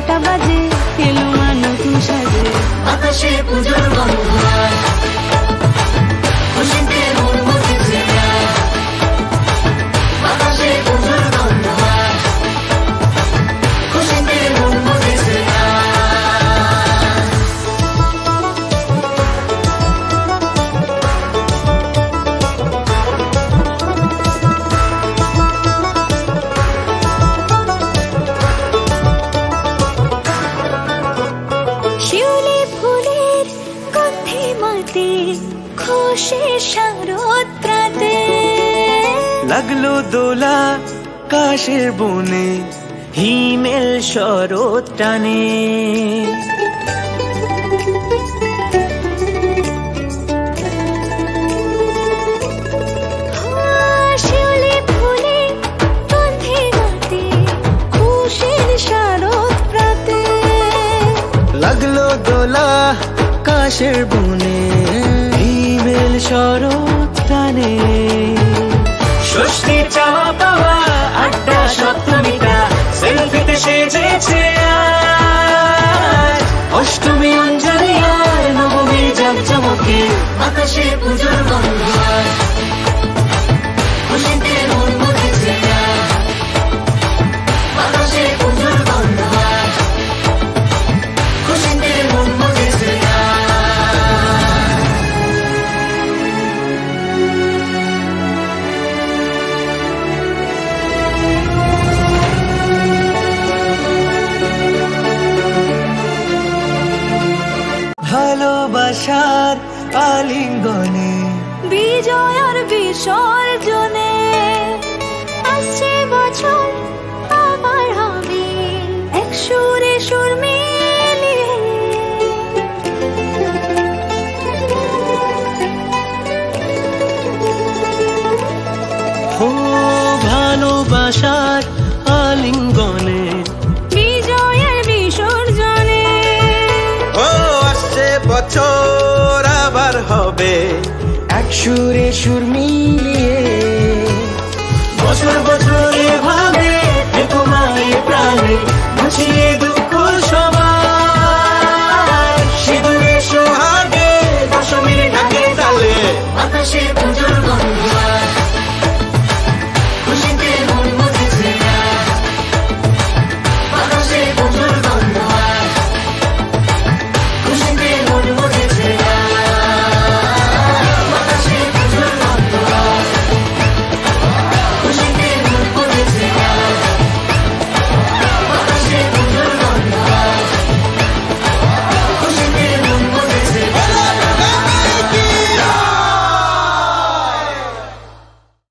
ঘন্টা বাজে এলো মা নতুন সাজে বাতাসে পুজোর গন্ধ খুশিতে মন মুখেছে বাতাসে পুজোর গন্ধ খুশিতে মন মুখেছে শিউলি ফুলের গন্ধে মাতে খুশি শারদ প্রাতে লাগলো দোলা কাশের বনে হিমেল শরৎ টানে শিউলি ফুলের গন্ধে মাতে খুশির শারদ প্রাতে লাগলো দোলা কাশের বনে হিমেল শরৎ টানে ষষ্ঠী চাওয়া পাওয়া আড্ডা সপ্তমীটা সেলফিতে সেজেছে আজ অষ্টমী অঞ্জলি আর নবমী জাঁকজমকে বাতাসে পুজোর গন্ধ খুশিতে মন মুখেছে বাতাসে পুজোর গন্ধ খুশিতে মন মুখেছে ভালোবাসার আলিঙ্গনে বিজয় আর বিসর্জনে আসছে বছর আবার হবে এক সুরে সুর মিলিয়ে ও ভালোবাসার আলিঙ্গনে বিজয় আর বিসর্জনে ও আসছে বছর আবার হবে এক সুরে সুর মিলিয়ে বছর বছর